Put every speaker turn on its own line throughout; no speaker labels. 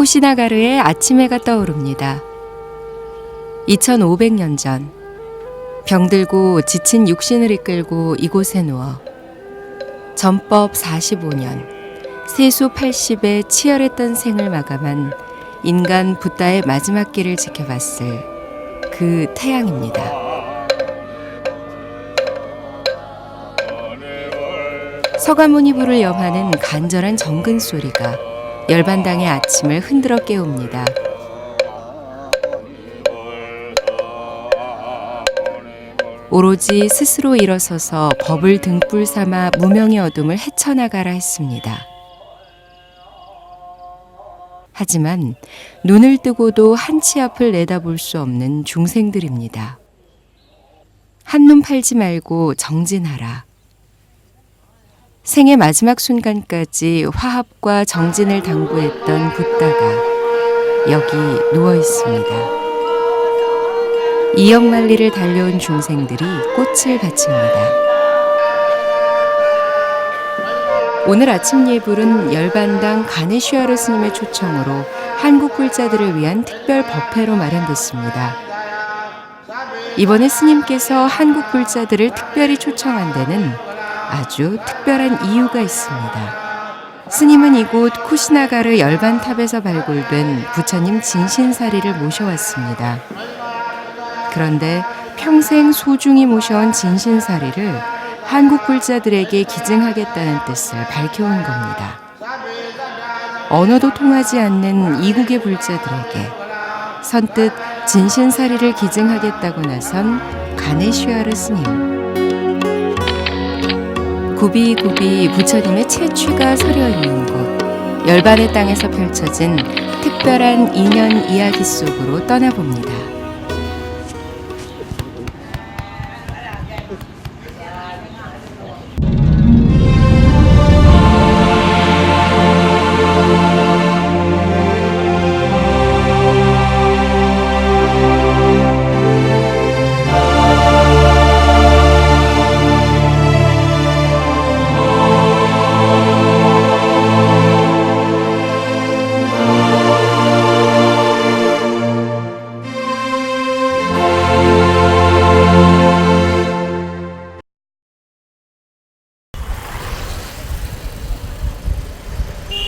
쿠시나가르의 아침해가 떠오릅니다. 2500년 전 병들고 지친 육신을 이끌고 이곳에 누워 전법 45년 세수 80의 치열했던 생을 마감한 인간 붓다의 마지막 길을 지켜봤을 그 태양입니다. 서가모니불을 염하는 간절한 정근 소리가 열반당의 아침을 흔들어 깨웁니다. 오로지 스스로 일어서서 법을 등불 삼아 무명의 어둠을 헤쳐나가라 했습니다. 하지만 눈을 뜨고도 한치 앞을 내다볼 수 없는 중생들입니다. 한눈 팔지 말고 정진하라. 생의 마지막 순간까지 화합과 정진을 당부했던 붓다가 여기 누워 있습니다. 이역만리를 달려온 중생들이 꽃을 바칩니다. 오늘 아침 예불은 열반당 가네슈아르 스님의 초청으로 한국 불자들을 위한 특별 법회로 마련됐습니다. 이번에 스님께서 한국 불자들을 특별히 초청한 데는 아주 특별한 이유가 있습니다. 스님은 이곳 쿠시나가르 열반탑에서 발굴된 부처님 진신사리를 모셔왔습니다. 그런데 평생 소중히 모셔온 진신사리를 한국 불자들에게 기증하겠다는 뜻을 밝혀온 겁니다. 언어도 통하지 않는 이국의 불자들에게 선뜻 진신사리를 기증하겠다고 나선 가네슈아르 스님. 굽이굽이 부처님의 채취가 서려 있는 곳, 열반의 땅에서 펼쳐진 특별한 인연 이야기 속으로 떠나봅니다.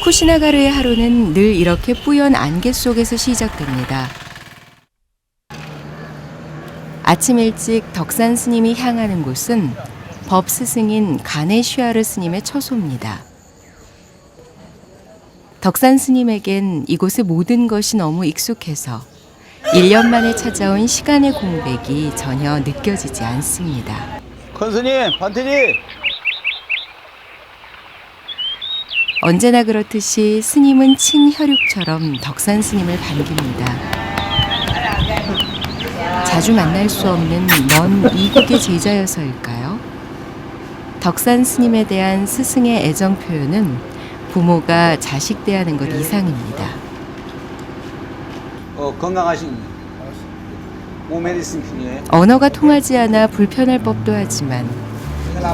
쿠시나가르의 하루는 늘 이렇게 뿌연 안개 속에서 시작됩니다. 아침 일찍 덕산 스님이 향하는 곳은 법 스승인 가네슈아르 스님의 처소입니다. 덕산 스님에겐 이곳의 모든 것이 너무 익숙해서 1년 만에 찾아온 시간의 공백이 전혀 느껴지지 않습니다.
큰 스님, 반태지!
언제나 그렇듯이 스님은 친혈육처럼 덕산 스님을 반깁니다. 자주 만날 수 없는 먼 이국의 제자여서일까요? 덕산 스님에 대한 스승의 애정 표현은 부모가 자식 대하는 것 이상입니다.
건강하신 오메디슨 필요해.
언어가 통하지 않아 불편할 법도 하지만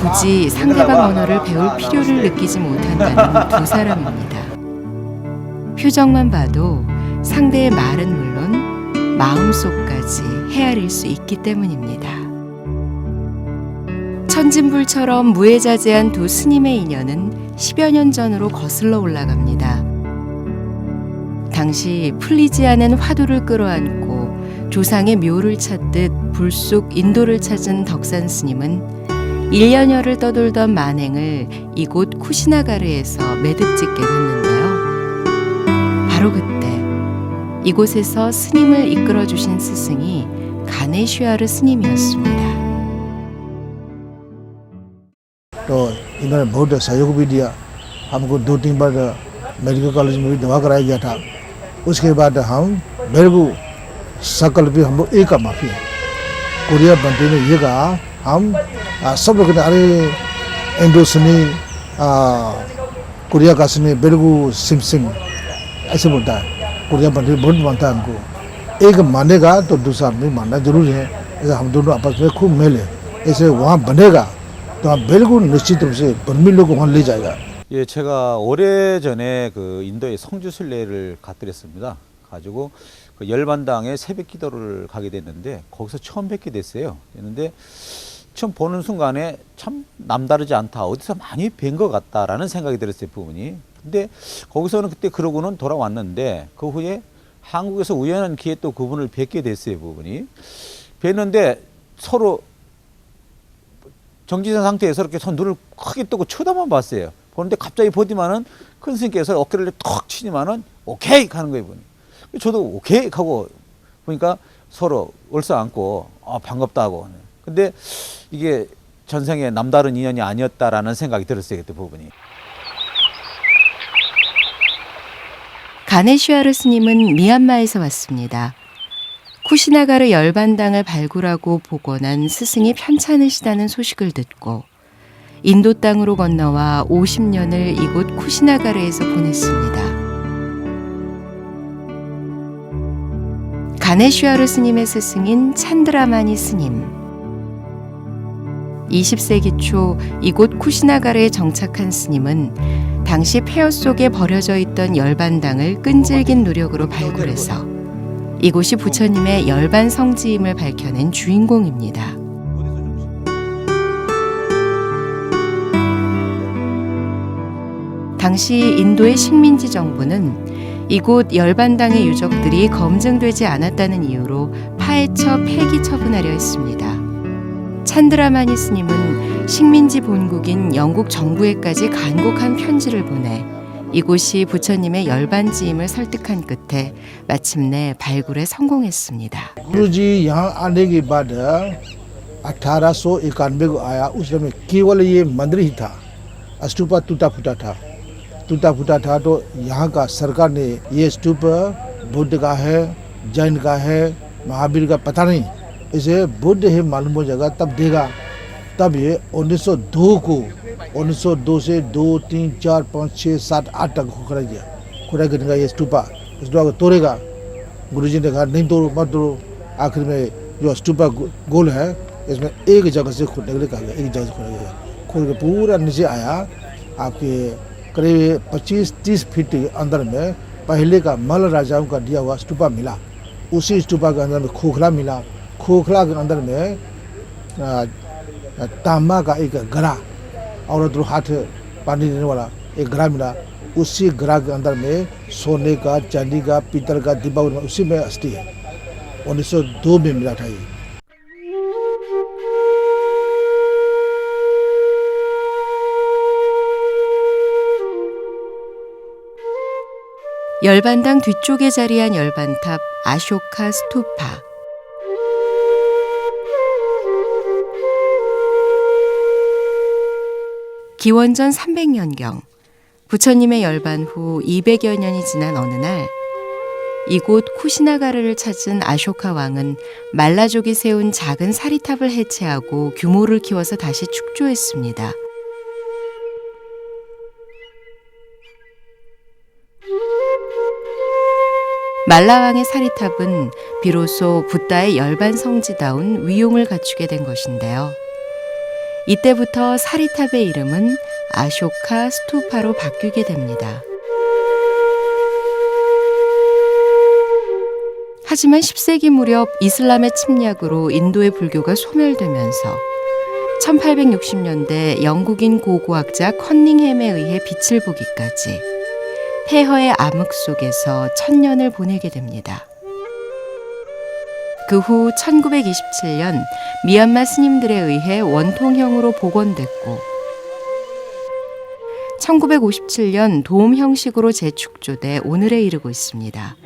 굳이 상대방 언어를 배울 필요를 느끼지 못한다는 두 사람입니다. 표정만 봐도 상대의 말은 물론 마음속까지 헤아릴 수 있기 때문입니다. 천진불처럼 무해자재한 두 스님의 인연은 10여 년 전으로 거슬러 올라갑니다. 당시 풀리지 않은 화두를 끌어안고 조상의 묘를 찾듯 불쑥 인도를 찾은 덕산 스님은 1년여를 떠돌던 만행을 이곳 쿠시나가르에서 매듭짓게 됐는데요. 바로 그때 이곳에서 스님을 이끌어주신 스승이 가네슈아르 스님이었습니다.
तो इन्होंने बहुत सहयोग भी दिया। हमको 2-3 बार मेडिकल कॉलेज में भी दवा कराया गया था। उसके बाद हम मेरे को सकल भी हम लोग एक का माफी है। कोरिया बनते ने ये कहा हम सब लोग अरे इंडो सुनी कोरिया का सुनी बेलगू सिम सिम ऐसे बोलता है। कोरिया बनते बहुत मानता है हमको। एक मानेगा तो दूसरा आदमी मानना जरूरी है। ऐसे हम दोनों आपस में खूब मेल है। ऐसे वहाँ बनेगा तो आप बिल्कुल निश्चित रूप से बर्मी लोग वहाँ ले जाएगा।
예, 제가 오래전에 그 인도의 성주 순례를 갔더랬습니다. 가지고 그 열반당에 새벽 기도를 가게 됐는데 거기서 처음 뵙게 됐어요. 그런데 처음 보는 순간에 참 남다르지 않다. 어디서 많이 뵌 것 같다라는 생각이 들었어요, 부분이. 근데 거기서는 그때 그러고는 돌아왔는데 그 후에 한국에서 우연한 기회에 또 그분을 뵙게 됐어요, 부분이. 뵀는데 서로 정지된 상태에서 이렇게 눈을 크게 뜨고 쳐다만 봤어요. 보는데 갑자기 보더만은 큰 스님께서 어깨를 턱 치니만은 오케이 하는 거예요, 분이. 저도 오케이 하고 보니까 서로 얼싸안고 반갑다 하고. 근데 이게 전생에 남다른 인연이 아니었다라는 생각이 들었어요, 그때 부분이.
가네슈아르 스님은 미얀마에서 왔습니다. 쿠시나가르 열반당을 발굴하고 복원한 스승이 편찮으시다는 소식을 듣고 인도 땅으로 건너와 50년을 이곳 쿠시나가르에서 보냈습니다. 가네슈아르 스님의 스승인 찬드라마니 스님. 20세기 초 이곳 쿠시나가르에 정착한 스님은 당시 폐허 속에 버려져 있던 열반당을 끈질긴 노력으로 발굴해서 이곳이 부처님의 열반 성지임을 밝혀낸 주인공입니다. 당시 인도의 식민지 정부는 이곳 열반당의 유적들이 검증되지 않았다는 이유로 파헤쳐 폐기 처분하려 했습니다. 찬드라마니 스님은 식민지 본국인 영국 정부에까지 간곡한 편지를 보내 이곳이 부처님의 열반지임을 설득한 끝에 마침내 발굴에 성공했습니다.
गुरुजी यहाँ आने के बाद 1891 को आया। उस समय केवल ये मंदिर ही था, स्तूपा टूटा फूटा था। तो यहाँ का सरकार ने ये स्तूप बुद्ध का है, जैन का है, महावीर का पता नहीं, इसे बुद्ध ही मालूम हो जाएगा तब देगा। तब ये 1902 से 2, 3, 4, 5, 6, 7, 8 तक खुदा किया। खुदा करने का ये स्तूपा को तोड़ेगा। गुरुजी ने कहा नहीं तोड़ो, मत तोड़ो। आखिर में जो स्तूपा गोल है इसमें एक जगह से खोदने के लिए कहा गया, एक जगह से खोदा गया। खोद के पूरा नीचे आया, आपके करीब 25-30 फीट के अंदर में पहले का मल राजाओं का दिया हुआ स्तूपा मिला। उसी स्तूपा के अंदर में खोखला मिला। खोखला के अंदर में तांबा का एक घड़ा और दो हाथ पानी देने वाला एक घड़ा मिला। उसी घड़ा के अंदर में सोने का, चांदी का, पीतल का डिब्बा उसी में अस्थि है। 1902 में मिला था ये।
열반당 뒤쪽에 자리한 열반탑 아쇼카 스투파. 기원전 300년경 부처님의 열반 후 200여 년이 지난 어느 날 이곳 쿠시나가르를 찾은 아쇼카 왕은 말라족이 세운 작은 사리탑을 해체하고 규모를 키워서 다시 축조했습니다. 말라왕의 사리탑은 비로소 붓다의 열반 성지다운 위용을 갖추게 된 것인데요. 이때부터 사리탑의 이름은 아쇼카 스투파로 바뀌게 됩니다. 하지만 10세기 무렵 이슬람의 침략으로 인도의 불교가 소멸되면서 1860년대 영국인 고고학자 커닝햄에 의해 빛을 보기까지 폐허의 암흑 속에서 1000년을 보내게 됩니다. 그 후 1927년 미얀마 스님들에 의해 원통형으로 복원됐고 1957년 도움 형식으로 재축조돼 오늘에 이르고 있습니다.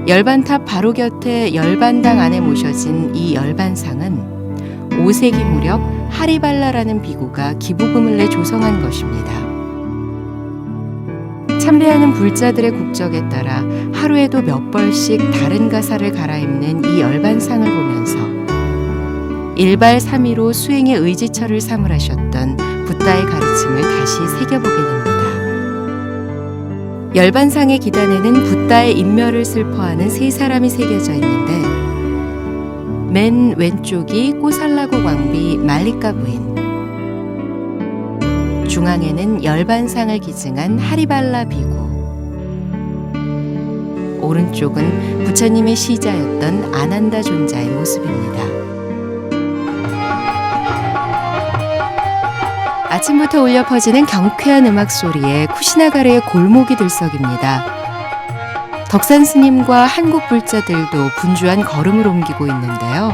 열반탑 바로 곁에 열반당 안에 모셔진 이 열반상은 5세기 무렵 하리발라라는 비구가 기부금을 내 조성한 것입니다. 참배하는 불자들의 국적에 따라 하루에도 몇 벌씩 다른 가사를 갈아입는 이 열반상을 보면서 일발 삼위로 수행의 의지처를 사물하셨던 붓다의 가르침을 다시 새겨보게 됩니다. 열반상의 기단에는 붓다의 인멸을 슬퍼하는 세 사람이 새겨져 있는데 맨 왼쪽이 꼬살라고 광비 말리카 부인, 중앙에는 열반상을 기증한 하리발라 비구, 오른쪽은 부처님의 시자였던 아난다 존자의 모습입니다. 아침부터 울려 퍼지는 경쾌한 음악 소리에 쿠시나가르의 골목이 들썩입니다. 덕산 스님과 한국 불자들도 분주한 걸음을 옮기고 있는데요.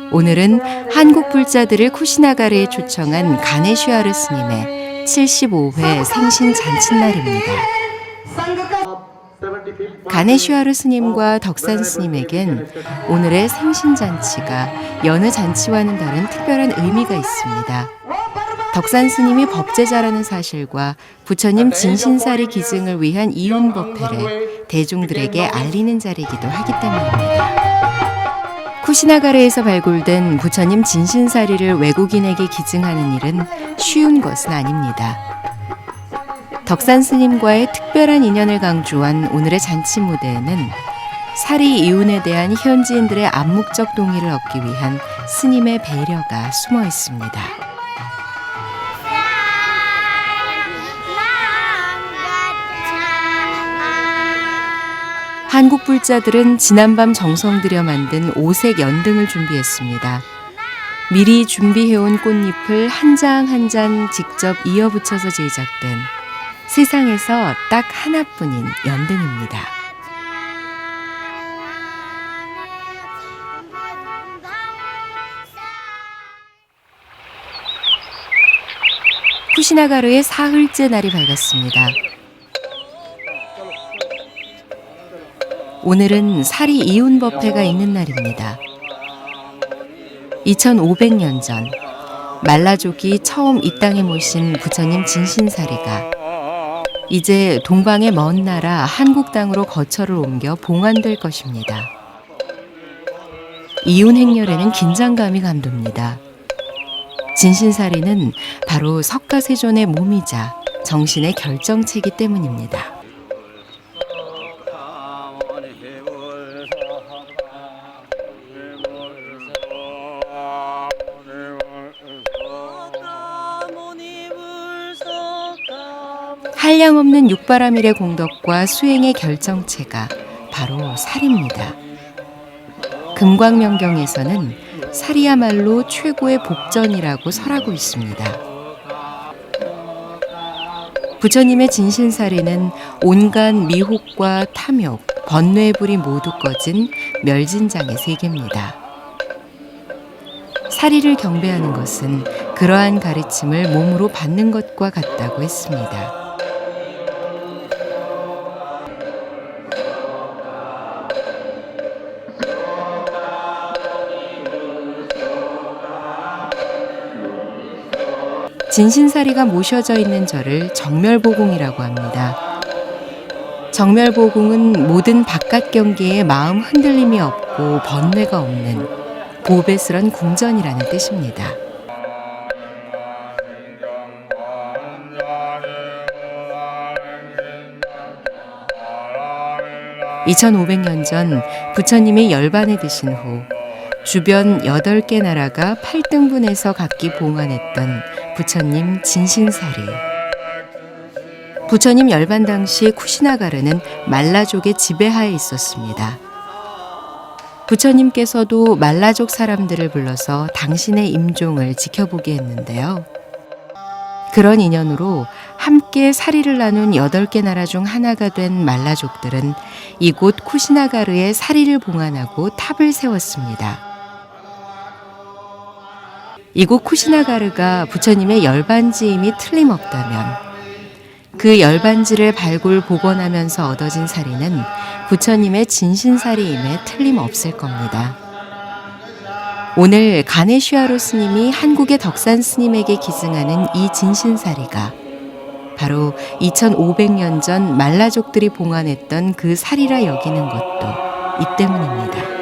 오늘은 한국 불자들을 쿠시나가르에 초청한 가네슈아르 스님의 75회 생신 잔칫날입니다. 가네슈아르 스님과 덕산 스님에겐 오늘의 생신 잔치가 여느 잔치와는 다른 특별한 의미가 있습니다. 덕산 스님이 법제자라는 사실과 부처님 진신사리 기증을 위한 이윤법회를 대중들에게 알리는 자리이기도 하기 때문입니다. 쿠시나가르에서 발굴된 부처님 진신사리를 외국인에게 기증하는 일은 쉬운 것은 아닙니다. 덕산 스님과의 특별한 인연을 강조한 오늘의 잔치 무대에는 사리 이윤에 대한 현지인들의 암묵적 동의를 얻기 위한 스님의 배려가 숨어 있습니다. 한국 불자들은 지난밤 정성 들여 만든 오색 연등을 준비했습니다. 미리 준비해온 꽃잎을 한 장 한 장 직접 이어붙여서 제작된 세상에서 딱 하나뿐인 연등입니다. 쿠시나가르의 사흘째 날이 밝았습니다. 오늘은 사리 이윤법회가 있는 날입니다. 2500년 전 말라족이 처음 이 땅에 모신 부처님 진신사리가 이제 동방의 먼 나라 한국 땅으로 거처를 옮겨 봉안될 것입니다. 이윤 행렬에는 긴장감이 감돕니다. 진신사리는 바로 석가세존의 몸이자 정신의 결정체이기 때문입니다. 한량없는 육바라밀의 공덕과 수행의 결정체가 바로 사리입니다. 금광명경에서는 사리야말로 최고의 복전이라고 설하고 있습니다. 부처님의 진신사리는 온갖 미혹과 탐욕, 번뇌불이 모두 꺼진 멸진장의 세계입니다. 사리를 경배하는 것은 그러한 가르침을 몸으로 받는 것과 같다고 했습니다. 진신사리가 모셔져 있는 절을 정멸보궁이라고 합니다. 정멸보궁은 모든 바깥 경계에 마음 흔들림이 없고 번뇌가 없는 보배스런 궁전이라는 뜻입니다. (2500년) 전 부처님이 열반에 드신 후 주변 8개 나라가 8등분해서 각기 봉안했던 부처님 진신사리. 부처님 열반 당시 쿠시나가르는 말라족의 지배하에 있었습니다. 부처님께서도 말라족 사람들을 불러서 당신의 임종을 지켜보게 했는데요. 그런 인연으로 함께 사리를 나눈 8개 나라 중 하나가 된 말라족들은 이곳 쿠시나가르에 사리를 봉안하고 탑을 세웠습니다. 이곳 쿠시나가르가 부처님의 열반지임이 틀림없다면 그 열반지를 발굴 복원하면서 얻어진 사리는 부처님의 진신사리임에 틀림없을 겁니다. 오늘 가네슈아르 스님이 한국의 덕산 스님에게 기증하는 이 진신사리가 바로 2500년 전 말라족들이 봉안했던 그 사리라 여기는 것도 이 때문입니다.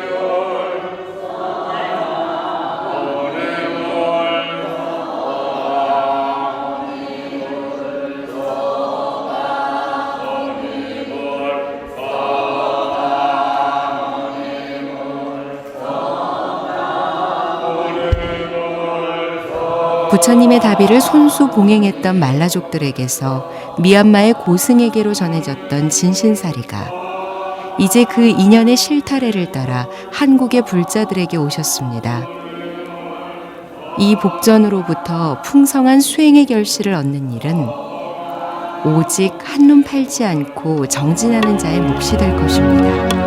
부처님의 다비를 손수 봉행했던 말라족들에게서 미얀마의 고승에게로 전해졌던 진신사리가 이제 그 인연의 실타래를 따라 한국의 불자들에게 오셨습니다. 이 복전으로부터 풍성한 수행의 결실을 얻는 일은 오직 한눈 팔지 않고 정진하는 자의 몫이 될 것입니다.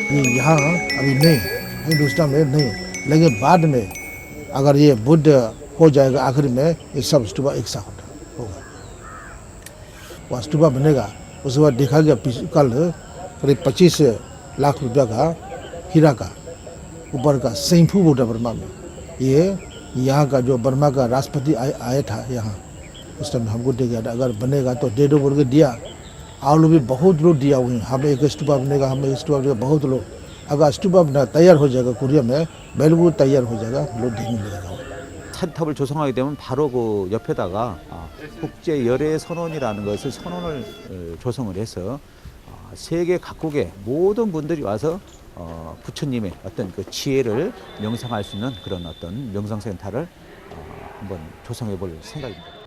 ये यहाँ अभी नहीं हिंदुस्तान में नहीं, लेकिन बाद में अगर ये बुद्ध हो जाएगा आखिर में ये सब स्तूपा एक साथ होगा। वह स्तूपा बनेगा, उसके बाद देखा गया कल करीब 25 लाख रुपया का हीरा का ऊपर का सेंफू बोटा बर्मा में। ये यहाँ का जो बर्मा का राष्ट्रपति आया था यहाँ, उस टाइम हमको दे गया था, अगर बनेगा तो दे दो बोल के दिया। आप लोग भी बहुत लोग दिया हुए, हमें एक स्तूपा बनेगा, हमें एक स्तूपा बनेगा, बहुत लोग। अगर स्तूपा बना तैयार हो जाएगा कोरिया में, बिल्कुल तैयार हो जाएगा, लोग देने लगेगा।
산탑을 조성하게 되면 바로 그 옆에다가 국제 열애 선원이라는 것을 선원을 조성을 해서 세계 각국의 모든 분들이 와서 부처님의 어떤 그 지혜를 명상할 수 있는 그런 어떤 명상센터를 한번 조성해 볼 생각입니다.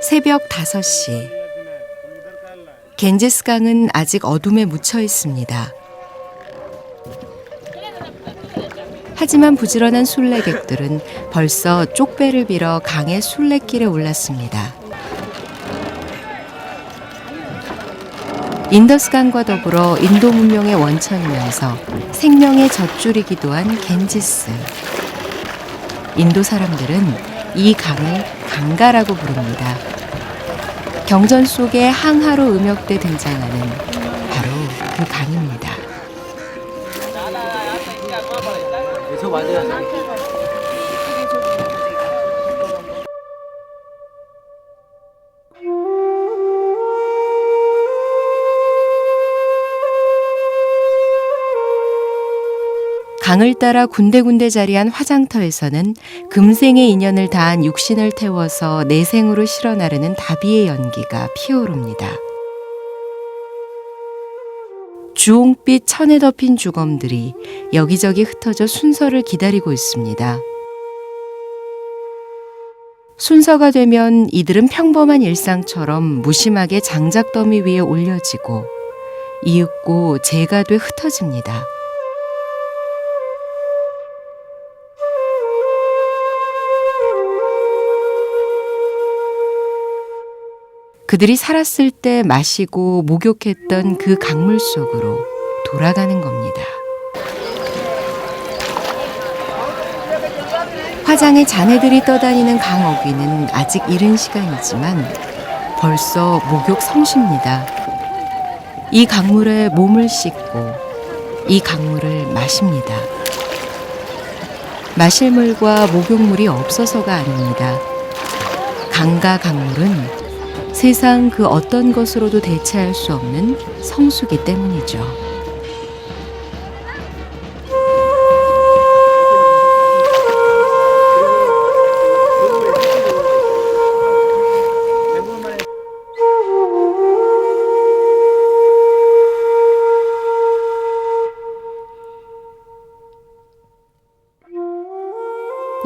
새벽 5시. 겐제스 강은 아직 어둠에 묻혀 있습니다. 하지만 부지런한 순례객들은 벌써 쪽배를 빌어 강의 순례길에 올랐습니다. 인더스강과 더불어 인도 문명의 원천이면서 생명의 젖줄이기도 한 겐지스. 인도 사람들은 이 강을 강가라고 부릅니다. 경전 속에 항하로 음역대 등장하는 바로 그 강입니다. 강을 따라 군데군데 자리한 화장터에서는 금생의 인연을 다한 육신을 태워서 내생으로 실어 나르는 다비의 연기가 피어오릅니다. 주홍빛 천에 덮인 주검들이 여기저기 흩어져 순서를 기다리고 있습니다. 순서가 되면 이들은 평범한 일상처럼 무심하게 장작더미 위에 올려지고 이윽고 재가 돼 흩어집니다. 그들이 살았을 때 마시고 목욕했던 그 강물 속으로 돌아가는 겁니다. 화장에 자네들이 떠다니는 강어귀는 아직 이른 시간이지만 벌써 목욕 성시입니다. 이 강물에 몸을 씻고 이 강물을 마십니다. 마실 물과 목욕물이 없어서가 아닙니다. 강과 강물은 세상 그 어떤 것으로도 대체할 수 없는 성수기 때문이죠.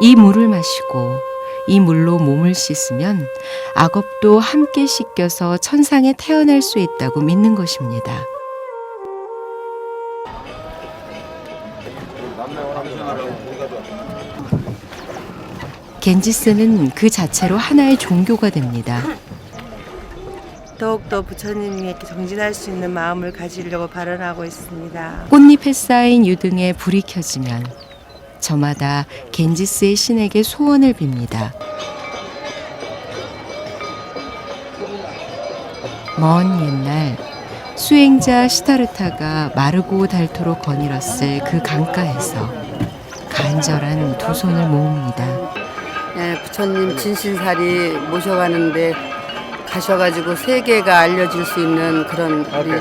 이 물을 마시고 이 물로 몸을 씻으면 악업도 함께 씻겨서 천상에 태어날 수 있다고 믿는 것입니다. 겐지스는 그 자체로 하나의 종교가 됩니다.
더욱더 부처님이 이렇게 정진할 수 있는 마음을 가지려고 발언하고 있습니다.
꽃잎에 쌓인 유등에 불이 켜지면 저마다 겐지스의 신에게 소원을 빕니다. 먼 옛날 수행자 시타르타가 마르고 닳도록 거닐었을 그 강가에서 간절한 두 손을 모읍니다.
네, 부처님 진신사리 모셔가는데 가셔가지고 세계가 알려질 수 있는 그런 우리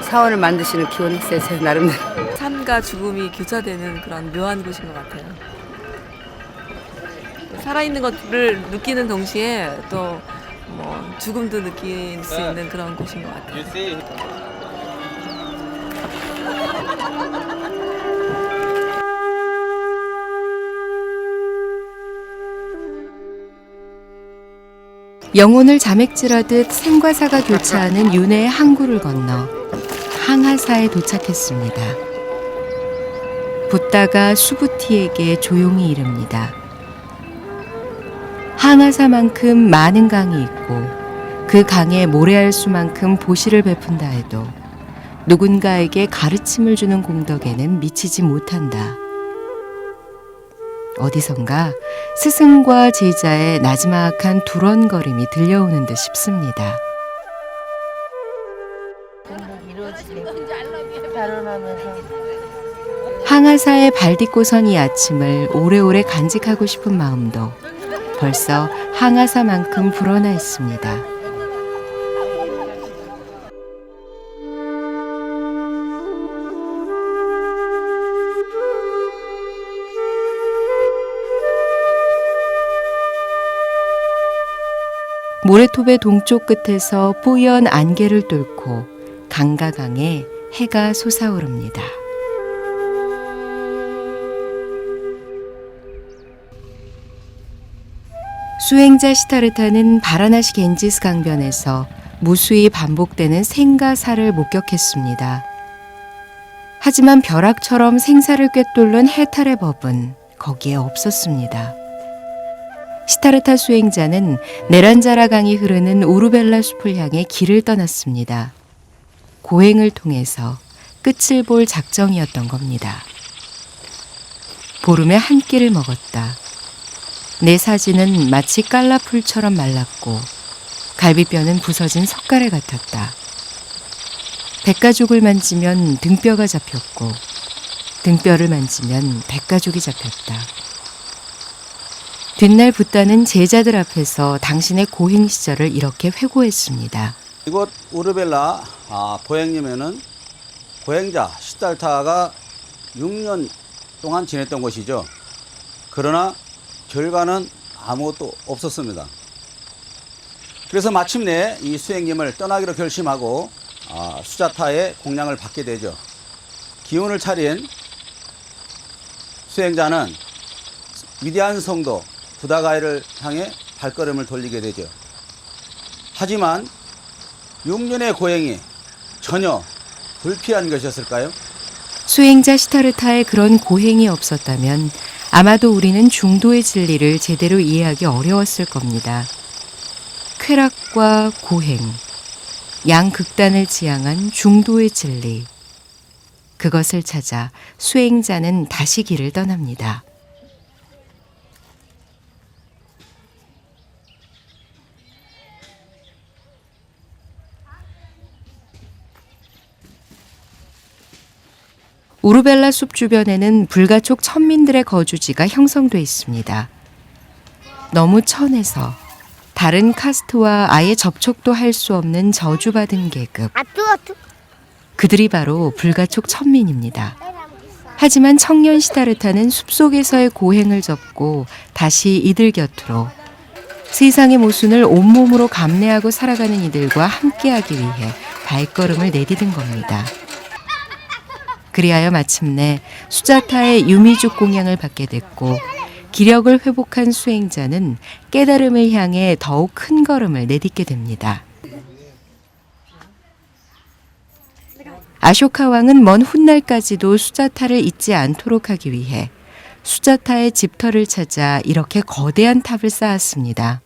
사원을 만드시는 기원했어요. 제 나름대로.
삶과 죽음이 교차되는 그런 묘한 곳인 것 같아요. 살아있는 것을 느끼는 동시에 또 뭐 죽음도 느낄 수 있는 그런 곳인 것 같아요.
영혼을 자맥질하듯 생과 사가 교차하는 윤회의 항구를 건너 항하사에 도착했습니다. 붓다가 수부티에게 조용히 이릅니다. 항하사만큼 많은 강이 있고 그 강에 모래알 수만큼 보시를 베푼다 해도 누군가에게 가르침을 주는 공덕에는 미치지 못한다. 어디선가 스승과 제자의 나지막한 두런거림이 들려오는 듯 싶습니다. 항하사에 발 딛고선 이 아침을 오래오래 간직하고 싶은 마음도 벌써 항하사만큼 불어나 있습니다. 모래톱의 동쪽 끝에서 뽀얀 안개를 뚫고 강과 강에 해가 솟아오릅니다. 수행자 시타르타는 바라나시 겐지스 강변에서 무수히 반복되는 생과 사를 목격했습니다. 하지만 벼락처럼 생사를 꿰뚫는 해탈의 법은 거기에 없었습니다. 시타르타 수행자는 네란자라 강이 흐르는 우르벨라 숲을 향해 길을 떠났습니다. 고행을 통해서 끝을 볼 작정이었던 겁니다. 보름에 한 끼를 먹었다. 내 사지는 마치 깔라풀처럼 말랐고 갈비뼈는 부서진 석가래 같았다. 백가죽을 만지면 등뼈가 잡혔고 등뼈를 만지면 백가죽이 잡혔다. 뒷날 붓다는 제자들 앞에서 당신의 고행 시절을 이렇게 회고했습니다.
이곳 우르벨라 보행림에는 고행자 시달타가 6년 동안 지냈던 곳이죠. 그러나 결과는 아무것도 없었습니다. 그래서 마침내 이 수행님을 떠나기로 결심하고 수자타의 공양을 받게 되죠. 기운을 차린 수행자는 위대한 성도 부다가이를 향해 발걸음을 돌리게 되죠. 하지만 6년의 고행이 전혀 불필요한 것이었을까요?
수행자 시타르타의 그런 고행이 없었다면 아마도 우리는 중도의 진리를 제대로 이해하기 어려웠을 겁니다. 쾌락과 고행, 양극단을 지향한 중도의 진리. 그것을 찾아 수행자는 다시 길을 떠납니다. 우르벨라 숲 주변에는 불가촉 천민들의 거주지가 형성돼 있습니다. 너무 천해서 다른 카스트와 아예 접촉도 할 수 없는 저주받은 계급. 그들이 바로 불가촉 천민입니다. 하지만 청년 시다르타는 숲속에서의 고행을 접고 다시 이들 곁으로 세상의 모순을 온몸으로 감내하고 살아가는 이들과 함께하기 위해 발걸음을 내디딘 겁니다. 그리하여 마침내 수자타의 유미죽 공양을 받게 됐고 기력을 회복한 수행자는 깨달음을 향해 더욱 큰 걸음을 내딛게 됩니다. 아쇼카 왕은 먼 훗날까지도 수자타를 잊지 않도록 하기 위해 수자타의 집터를 찾아 이렇게 거대한 탑을 쌓았습니다.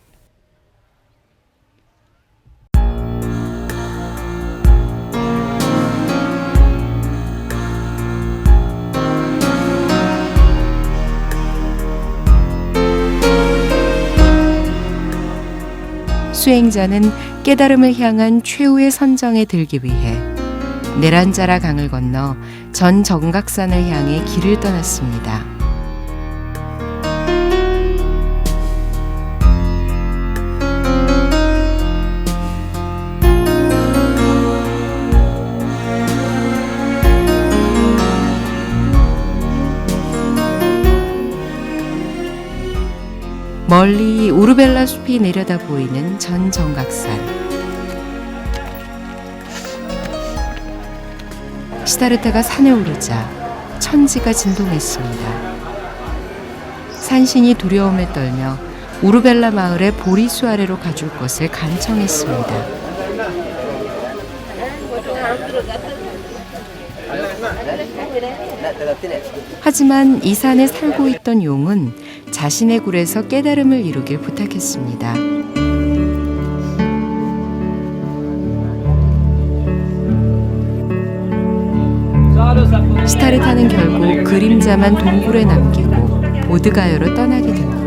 수행자는 깨달음을 향한 최후의 선정에 들기 위해 네란자라 강을 건너 전 정각산을 향해 길을 떠났습니다. 멀리 우르벨라 숲이 내려다 보이는 전 정각산. 시다르타가 산에 오르자 천지가 진동했습니다. 산신이 두려움에 떨며 우르벨라 마을의 보리수 아래로 가줄 것을 간청했습니다. 하지만 이 산에 살고 있던 용은 자신의 굴에서 깨달음을 이루길 부탁했습니다. 시타르타는 결국 그림자만 동굴에 남기고 보드가여로 떠나게 됩니다.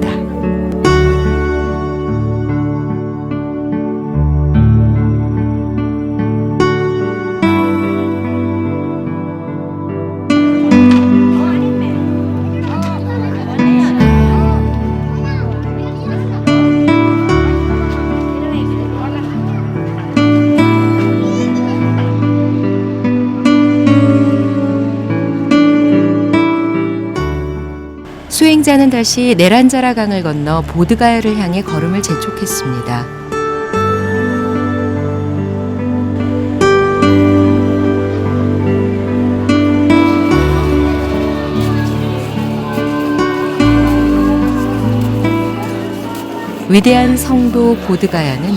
수행자는 다시 네란자라 강을 건너 보드가야를 향해 걸음을 재촉했습니다. 위대한 성도 보드가야는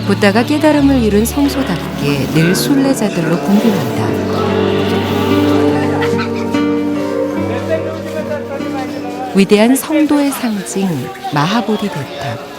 부다가 깨달음을 이룬 성소답게 늘 순례자들로 붐빕니다. 위대한 성도의 상징 마하보디 대탑.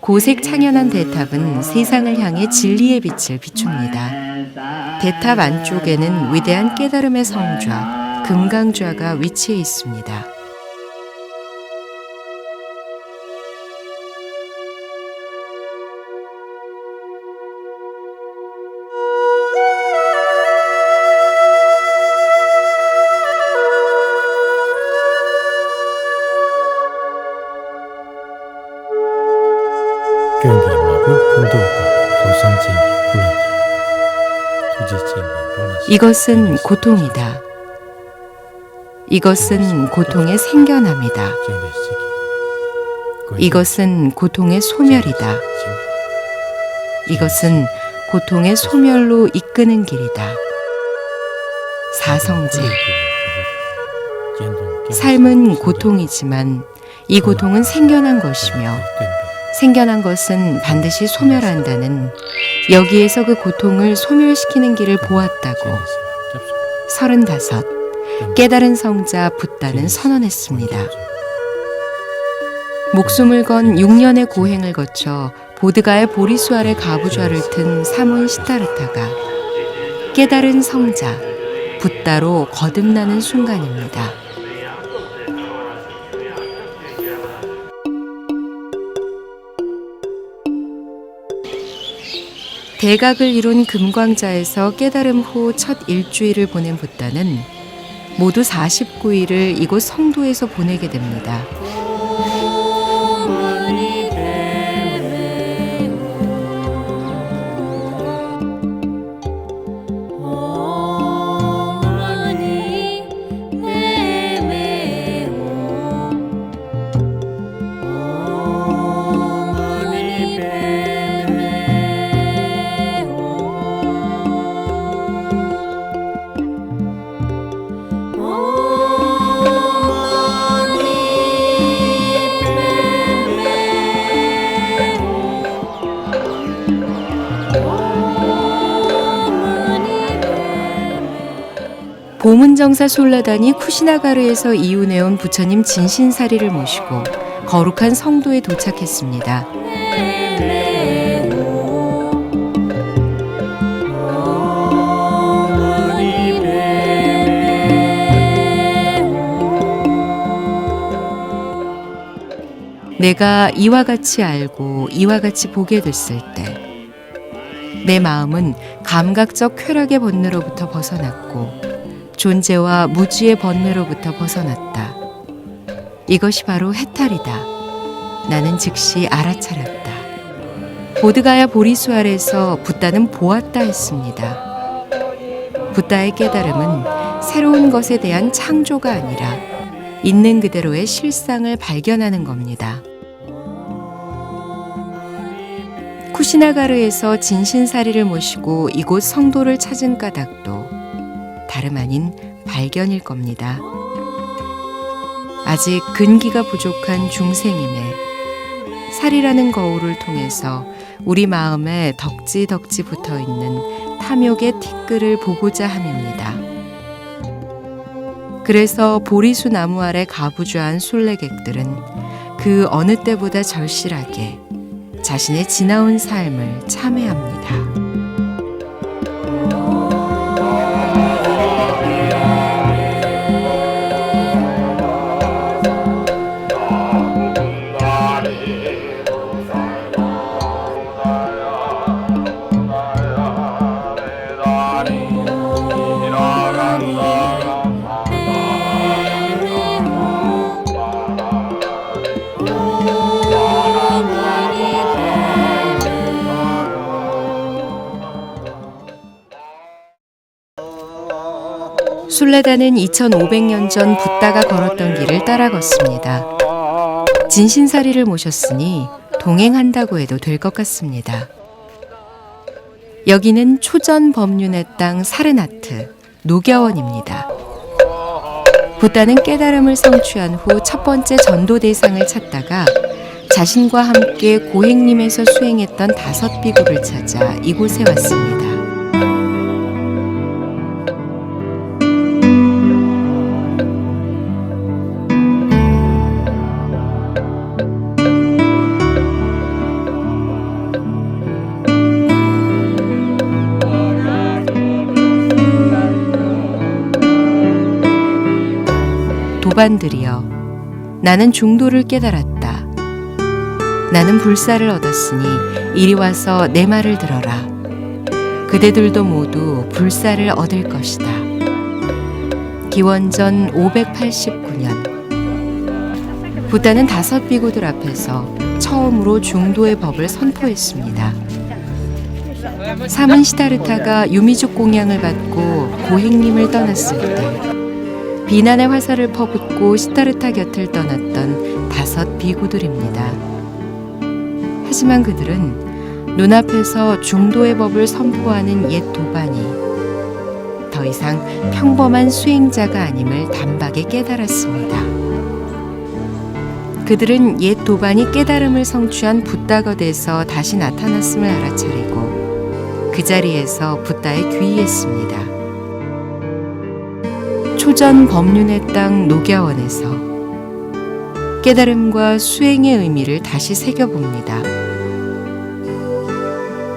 고색 창연한 대탑은 세상을 향해 진리의 빛을 비춥니다. 대탑 안쪽에는 위대한 깨달음의 성좌, 금강좌가 위치해 있습니다.
경기 마법 운동가 조상진이 불렀죠.
이것은 고통이다. 이것은 고통의 생겨남이다. 이것은 고통의 소멸이다. 이것은 고통의 소멸로 이끄는 길이다. 사성제. 삶은 고통이지만 이 고통은 생겨난 것이며 생겨난 것은 반드시 소멸한다는 여기에서 그 고통을 소멸시키는 길을 보았다고 35 깨달은 성자 붓다는 선언했습니다. 목숨을 건 6년의 고행을 거쳐 보드가의 보리수 아래 가부좌를 튼 사문 시타르타가 깨달은 성자 붓다로 거듭나는 순간입니다. 대각을 이룬 금광자에서 깨달음 후 첫 일주일을 보낸 붓다는 모두 49일을 이곳 성도에서 보내게 됩니다. 보문정사 솔라단이 쿠시나가르에서 이웃해온 부처님 진신사리를 모시고 거룩한 성도에 도착했습니다. 내가 이와 같이 알고 이와 같이 보게 됐을 때 내 마음은 감각적 쾌락의 번뇌로부터 벗어났고 존재와 무지의 번뇌로부터 벗어났다. 이것이 바로 해탈이다. 나는 즉시 알아차렸다. 보드가야 보리수 아래서 붓다는 보았다 했습니다. 붓다의 깨달음은 새로운 것에 대한 창조가 아니라 있는 그대로의 실상을 발견하는 겁니다. 쿠시나가르에서 진신사리를 모시고 이곳 성도를 찾은 까닭도 다름 아닌 발견일 겁니다. 아직 근기가 부족한 중생임에 살이라는 거울을 통해서 우리 마음에 덕지덕지 붙어있는 탐욕의 티끌을 보고자 함입니다. 그래서 보리수 나무 아래 가부좌한 순례객들은 그 어느 때보다 절실하게 자신의 지나온 삶을 참회합니다. 순례단은 2500년 전 붓다가 걸었던 길을 따라 걷습니다. 진신사리를 모셨으니 동행한다고 해도 될 것 같습니다. 여기는 초전 법륜의 땅 사르나트, 노겨원입니다. 붓다는 깨달음을 성취한 후 첫 번째 전도 대상을 찾다가 자신과 함께 고행림에서 수행했던 5 비구를 찾아 이곳에 왔습니다. 도반들이여, 나는 중도를 깨달았다. 나는 불사를 얻었으니 이리 와서 내 말을 들어라. 그대들도 모두 불사를 얻을 것이다. 기원전 589년 붓다는 5 비구들 앞에서 처음으로 중도의 법을 선포했습니다. 삼은 시다르타가 유미족 공양을 받고 고행림을 떠났을 때 비난의 화살을 퍼붓고 시다르타 곁을 떠났던 5 비구들입니다. 하지만 그들은 눈앞에서 중도의 법을 선포하는 옛 도반이 더 이상 평범한 수행자가 아님을 단박에 깨달았습니다. 그들은 옛 도반이 깨달음을 성취한 붓다거대에서 다시 나타났음을 알아차리고 그 자리에서 붓다에 귀의했습니다. 초전 법륜의 땅 녹야원에서 깨달음과 수행의 의미를 다시 새겨봅니다.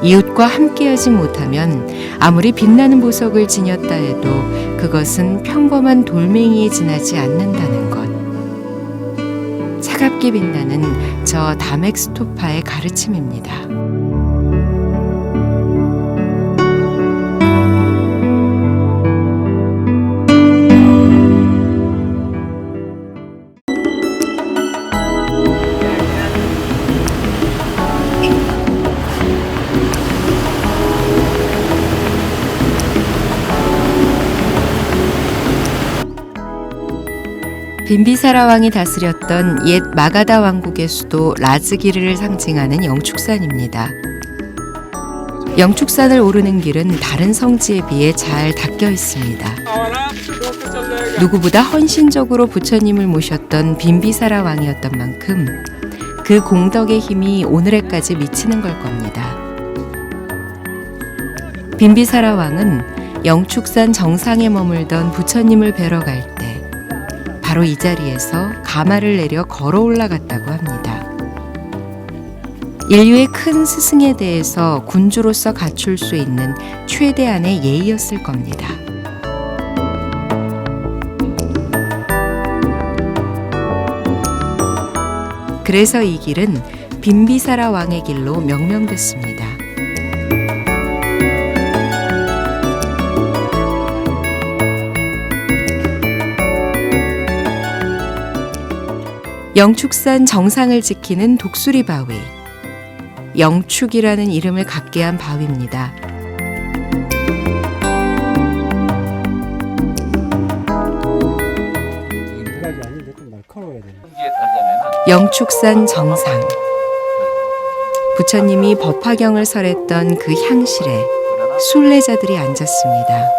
이웃과 함께하지 못하면 아무리 빛나는 보석을 지녔다 해도 그것은 평범한 돌멩이에 지나지 않는다는 것. 차갑게 빛나는 저 다맥스토파의 가르침입니다. 빈비사라 왕이 다스렸던 옛 마가다 왕국의 수도 라즈기르를 상징하는 영축산입니다. 영축산을 오르는 길은 다른 성지에 비해 잘 닦여 있습니다. 누구보다 헌신적으로 부처님을 모셨던 빈비사라 왕이었던 만큼 그 공덕의 힘이 오늘에까지 미치는 걸 겁니다. 빈비사라 왕은 영축산 정상에 머물던 부처님을 뵈러 갈 때 바로 이 자리에서 가마를 내려 걸어 올라갔다고 합니다. 인류의 큰 스승에 대해서 군주로서 갖출 수 있는 최대한의 예의였을 겁니다. 그래서 이 길은 빈비사라 왕의 길로 명명됐습니다. 영축산 정상을 지키는 독수리 바위, 영축이라는 이름을 갖게 한 바위입니다. 영축산 정상, 부처님이 법화경을 설했던 그 향실에 순례자들이 앉았습니다.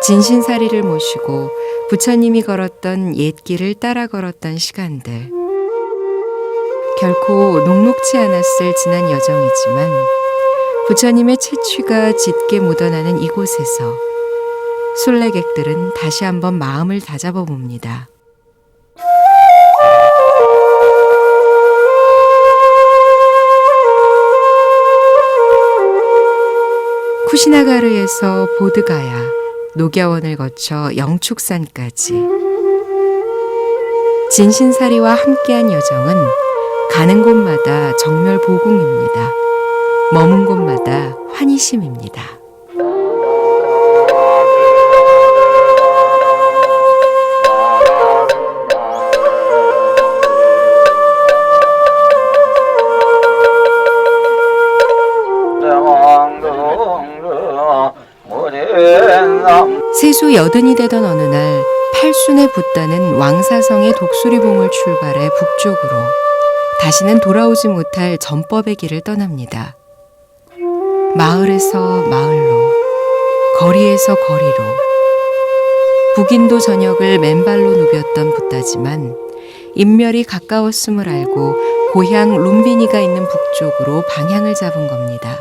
진신사리를 모시고 부처님이 걸었던 옛길을 따라 걸었던 시간들, 결코 녹록지 않았을 지난 여정이지만 부처님의 채취가 짙게 묻어나는 이곳에서 순례객들은 다시 한번 마음을 다잡아 봅니다. 쿠시나가르에서 보드가야, 녹야원을 거쳐 영축산까지 진신사리와 함께한 여정은 가는 곳마다 정멸보궁입니다. 머문 곳마다 환희심입니다. 세수 80이 되던 어느 날 팔순의 붓다는 왕사성의 독수리봉을 출발해 북쪽으로 다시는 돌아오지 못할 전법의 길을 떠납니다. 마을에서 마을로, 거리에서 거리로, 북인도 전역을 맨발로 누볐던 붓다지만 인멸이 가까웠음을 알고 고향 룸비니가 있는 북쪽으로 방향을 잡은 겁니다.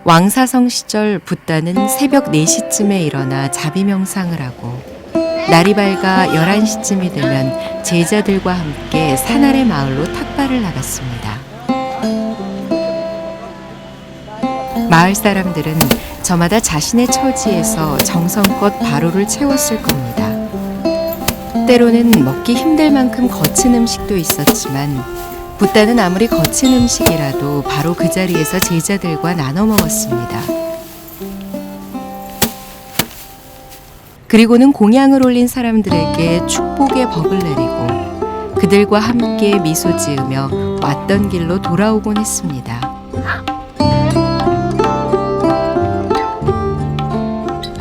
왕사성 시절 붓다는 새벽 4시쯤에 일어나 자비명상을 하고 날이 밝아 11시쯤이 되면 제자들과 함께 산 아래 마을로 탁발을 나갔습니다. 마을 사람들은 저마다 자신의 처지에서 정성껏 바로를 채웠을 겁니다. 때로는 먹기 힘들 만큼 거친 음식도 있었지만 붓다는 아무리 거친 음식이라도 바로 그 자리에서 제자들과 나눠 먹었습니다. 그리고는 공양을 올린 사람들에게 축복의 법을 내리고 그들과 함께 미소 지으며 왔던 길로 돌아오곤 했습니다.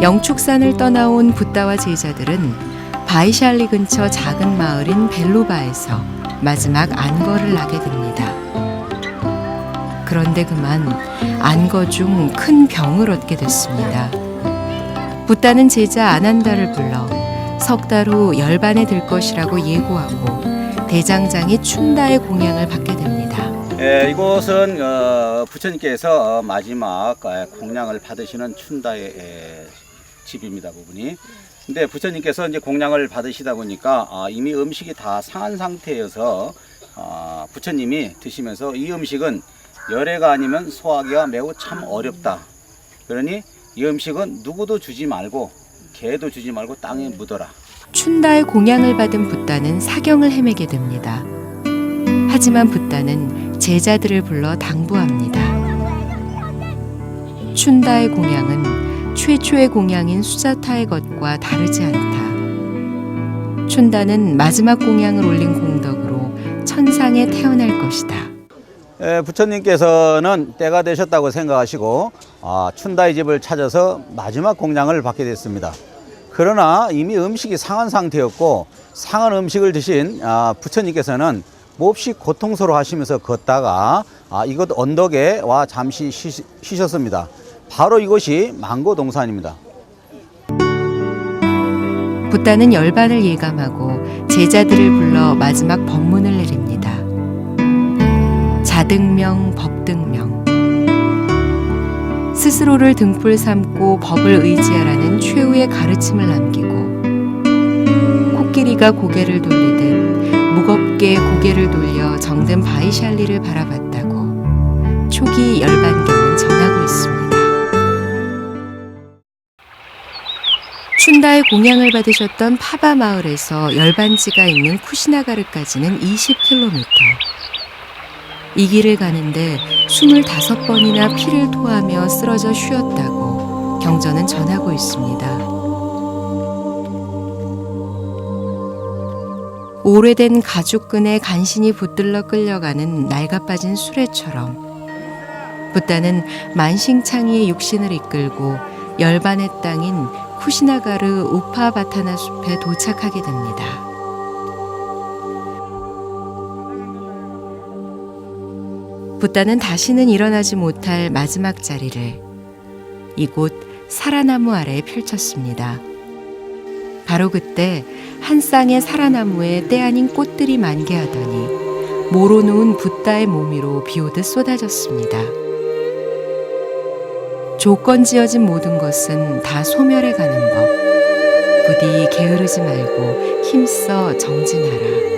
영축산을 떠나온 붓다와 제자들은 바이샬리 근처 작은 마을인 벨루바에서 마지막 안거를 나게 됩니다. 그런데 그만 안거 중 큰 병을 얻게 됐습니다. 붓다는 제자 아난다를 불러 석 달 후 열반에 들 것이라고 예고하고 대장장이 춘다의 공양을 받게 됩니다.
이곳은 부처님께서 마지막 공양을 받으시는 춘다의 집입니다, 부분이. 근데 부처님께서 이제 공양을 받으시다 보니까 이미 음식이 다 상한 상태여서 부처님이 드시면서 이 음식은 열애가 아니면 소화하기가 매우 참 어렵다. 그러니 이 음식은 누구도 주지 말고 개도 주지 말고 땅에 묻어라.
춘다의 공양을 받은 붓다는 사경을 헤매게 됩니다. 하지만 붓다는 제자들을 불러 당부합니다. 춘다의 공양은 최초의 공양인 수자타의 것과 다르지 않다. 춘다는 마지막 공양을 올린 공덕으로 천상에 태어날 것이다.
부처님께서는 때가 되셨다고 생각하시고 춘다의 집을 찾아서 마지막 공양을 받게 됐습니다. 그러나 이미 음식이 상한 상태였고 상한 음식을 드신 부처님께서는 몹시 고통스러워 하시면서 걷다가 이곳 언덕에 와 잠시 쉬셨습니다. 바로 이곳이 망고동산입니다.
붓다는 열반을 예감하고 제자들을 불러 마지막 법문을 내립니다. 자등명, 법등명. 스스로를 등불 삼고 법을 의지하라는 최후의 가르침을 남기고 코끼리가 고개를 돌리듯 무겁게 고개를 돌려 정든 바이샬리를 바라봤다고 초기 열반경은 전하고 있습니다. 춘다의 공양을 받으셨던 파바 마을에서 열반지가 있는 쿠시나가르까지는 20km. 이 길을 가는데 25번이나 피를 토하며 쓰러져 쉬었다고 경전은 전하고 있습니다. 오래된 가죽끈에 간신히 붙들러 끌려가는 낡아빠진 수레처럼 붓다는 만싱창이의 육신을 이끌고 열반의 땅인 쿠시나가르 우파바타나 숲에 도착하게 됩니다. 붓다는 다시는 일어나지 못할 마지막 자리를 이곳 사라나무 아래에 펼쳤습니다. 바로 그때 한 쌍의 사라나무에 때 아닌 꽃들이 만개하더니 모로 누운 붓다의 몸 위로 비오듯 쏟아졌습니다. 조건 지어진 모든 것은 다 소멸해 가는 법. 부디 게으르지 말고 힘써 정진하라.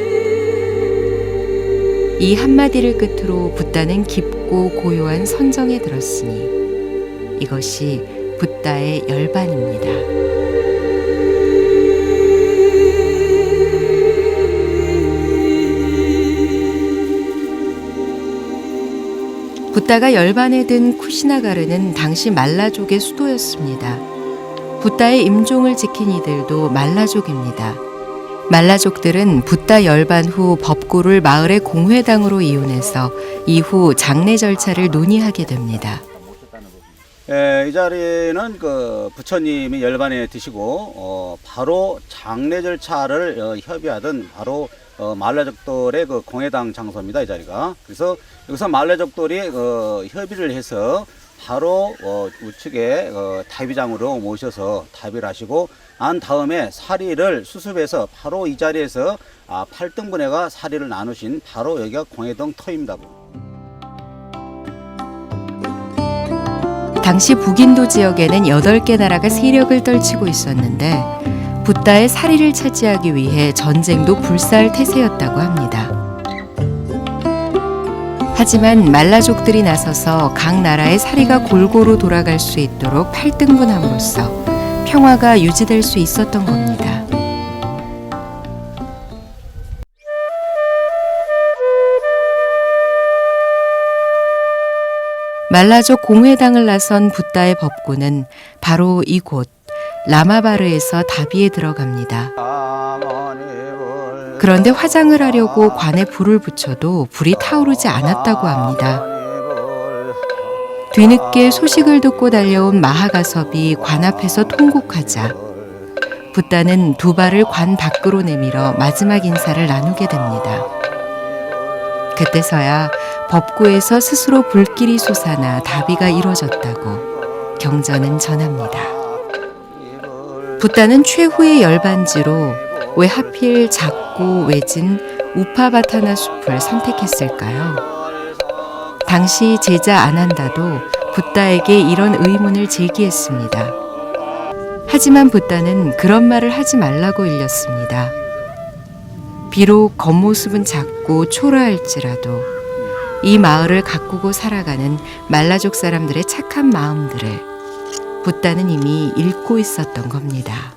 이 한마디를 끝으로 붓다는 깊고 고요한 선정에 들었으니 이것이 붓다의 열반입니다. 붓다가 열반에 든 쿠시나가르는 당시 말라족의 수도였습니다. 붓다의 임종을 지킨 이들도 말라족입니다. 말라족들은 붓다 열반 후 법구를 마을의 공회당으로 이혼해서 이후 장례 절차를 논의하게 됩니다.
이 자리는 부처님이 열반에 드시고 바로 장례 절차를 협의하던 바로 말라족들의 공회당 장소입니다. 이 자리가. 그래서 여기서 말라족들이 협의를 해서 바로 우측에 다비장으로 모셔서 다비를 하시고 난 다음에 사리를 수습해서 바로 이 자리에서 8등분해가 사리를 나누신 바로 여기가 공회당 터입니다.
당시 북인도 지역에는 8개 나라가 세력을 떨치고 있었는데 붓다의 사리를 차지하기 위해 전쟁도 불살태세였다고 합니다. 하지만 말라족들이 나서서 각 나라의 사리가 골고루 돌아갈 수 있도록 8등분함으로써 평화가 유지될 수 있었던 겁니다. 말라족 공회당을 나선 붓다의 법구는 바로 이곳 라마바르에서 다비에 들어갑니다. 그런데 화장을 하려고 관에 불을 붙여도 불이 타오르지 않았다고 합니다. 뒤늦게 소식을 듣고 달려온 마하가섭이 관 앞에서 통곡하자 붓다는 두 발을 관 밖으로 내밀어 마지막 인사를 나누게 됩니다. 그때서야 법구에서 스스로 불길이 솟아나 다비가 이뤄졌다고 경전은 전합니다. 붓다는 최후의 열반지로 왜 하필 작고 외진 우파바타나 숲을 선택했을까요? 당시 제자 아난다도 붓다에게 이런 의문을 제기했습니다. 하지만 붓다는 그런 말을 하지 말라고 일렀습니다. 비록 겉모습은 작고 초라할지라도 이 마을을 가꾸고 살아가는 말라족 사람들의 착한 마음들을 붓다는 이미 읽고 있었던 겁니다.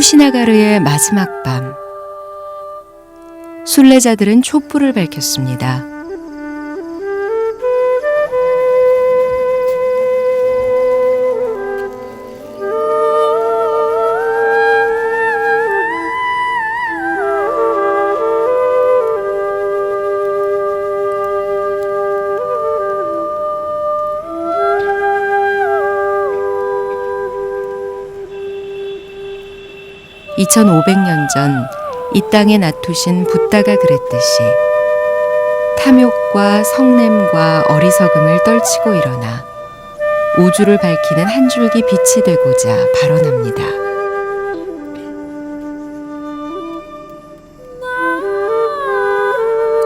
쿠시나가르의 마지막 밤, 순례자들은 촛불을 밝혔습니다. (2500년) 전 이 땅에 나투신 붓다가 그랬듯이 탐욕과 성냄과 어리석음을 떨치고 일어나 우주를 밝히는 한 줄기 빛이 되고자 발언합니다.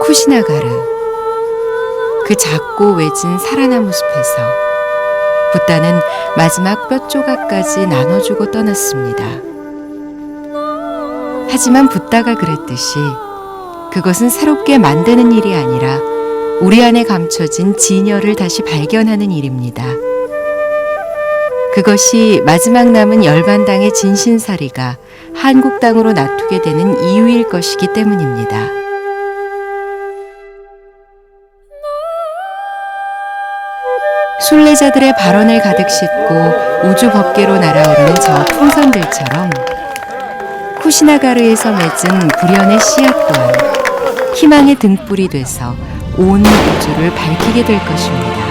쿠시나가르, 그 작고 외진 사라나무 숲에서 붓다는 마지막 뼈 조각까지 나눠주고 떠났습니다. 하지만 붓다가 그랬듯이 그것은 새롭게 만드는 일이 아니라 우리 안에 감춰진 진열을 다시 발견하는 일입니다. 그것이 마지막 남은 열반당의 진신사리가 한국 땅으로 나투게 되는 이유일 것이기 때문입니다. 순례자들의 발언을 가득 싣고 우주 법계로 날아오르는 저 풍선들처럼 쿠시나가르에서 맺은 불현의 씨앗 또한 희망의 등불이 돼서 온 우주를 밝히게 될 것입니다.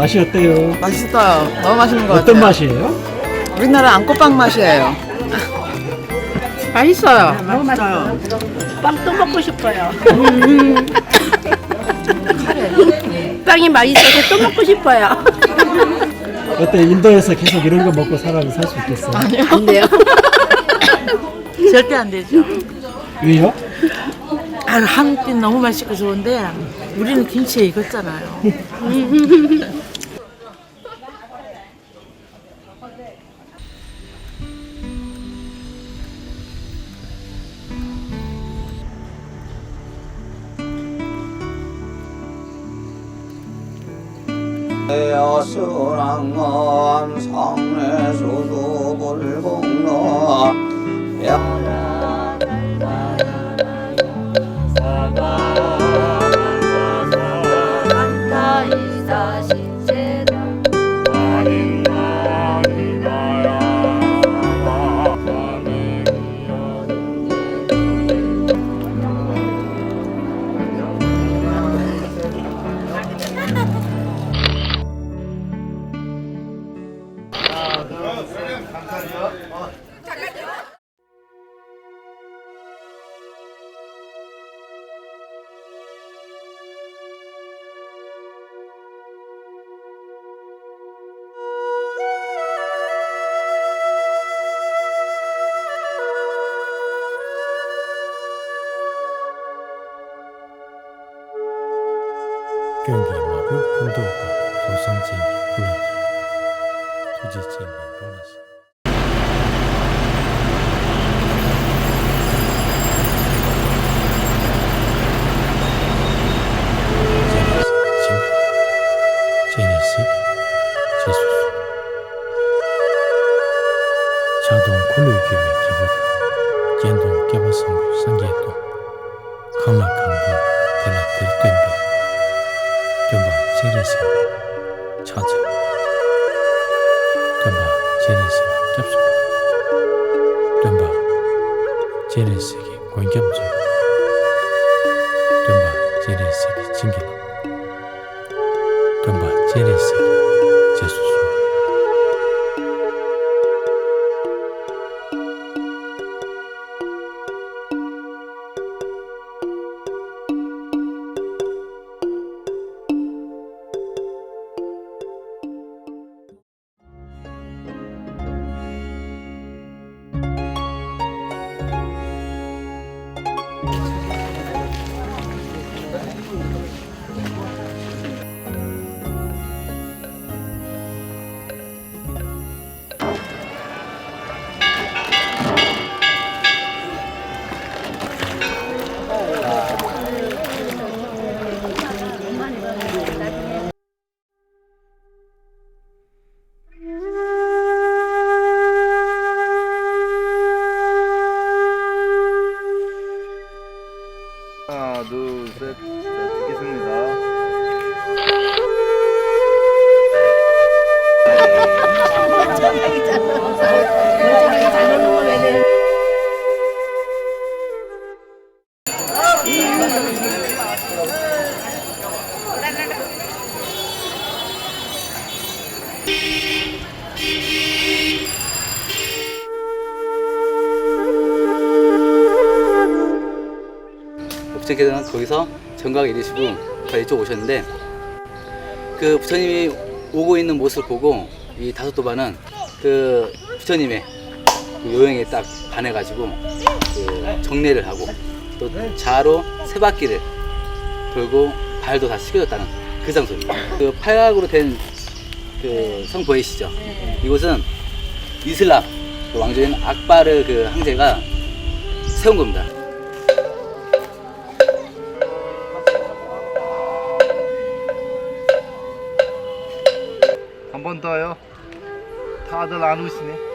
맛이 어때요?
맛있어요. 너무 맛있는 것
어떤
같아요.
맛이에요?
우리나라 안꽃빵 맛이에요. 맛있어요. 너무 맛있어요.
빵 또 먹고 싶어요. 빵이 맛있어서 또 먹고 싶어요.
어때? 인도에서 계속 이런 거 먹고 사람이 살 수 있겠어요?
안 돼요. 절대 안 되죠.
왜요?
한국 김 너무 맛있고 좋은데 우리는 김치에 익었잖아요.
여수랑엄 성례수도 불공로
경기 마부 군도가 조상쟁이 불러기 토지쟁이 로나스 제네시 제수수 자동 굴르기의 기보다 연동 개발성부 상계도 강락강부 대낮들 된 덤바 제레시 차차 덤바 제레시 겹수 덤바 제레시 권겸주 덤바 제레시 징계로 덤바 제레시 제수수
하나, 둘, 셋, 찍겠습니다.
부처님께서는 거기서 정각을 이루시고 이쪽 오셨는데 그 부처님이 오고 있는 모습을 보고 이 다섯도반은 그 부처님의 그 요행에 딱 반해가지고 그 정례를 하고 또 자로 세 바퀴를 돌고 발도 다 씻겨졌다는 그 장소입니다. 그 팔각으로 된 그 성 보이시죠? 이곳은 이슬람 그 왕조인 악바르 그 황제가 세운 겁니다.
한 번 더요. 다들 안 우시네.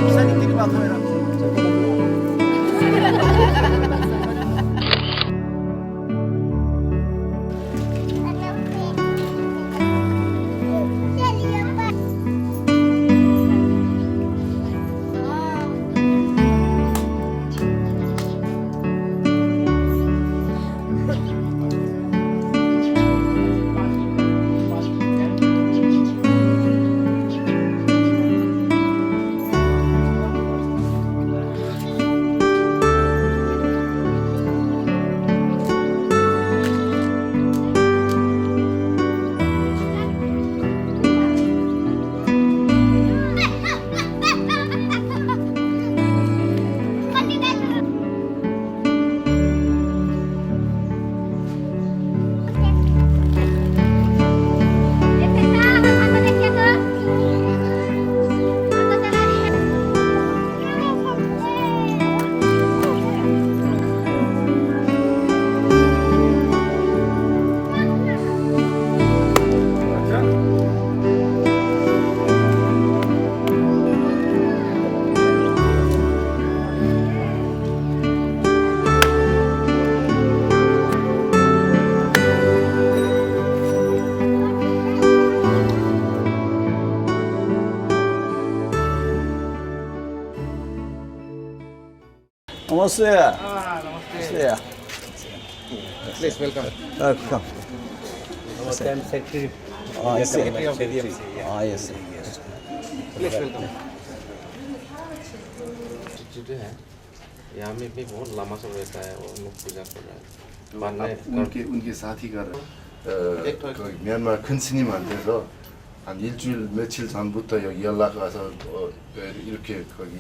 기사님들이 막 카메라.
नमस्ते नमस्ते
Please welcome.
come
Namaste, I'm secretary.
yes
Secretary of DMC.
yes
Please welcome.
यहाँ में भी बहुत लंबा समय रहता है और लोग पूजा कर रहे हैं उनके साथी가 म्यां마 큰 스님한테서 한 일주일 며칠 전부터 여기 연락 와서 이렇게 거기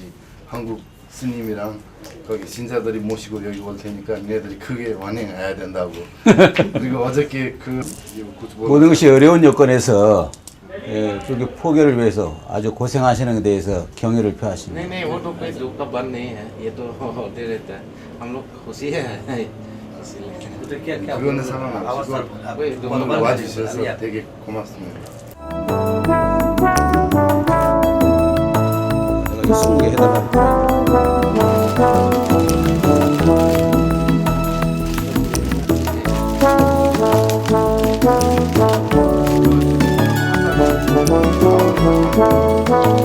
한국 스님이랑 거기 신자들이 모시고 여기 올 테니까 얘네들이 크게 환영해야 된다고. 그리고 어저께
모든 것이 어려운 여건에서 그렇게 포교를 위해서 아주 고생하시는 데 대해서 경의를 표하십니다.
नहीं वो तो कोई दुख का बंद नहीं है ये तो होते रहता है हम लोग खुशी है 그거는 상관없고 오늘 와주셔서 되게 고맙습니다.
내가 20개 해달라고
Thank you.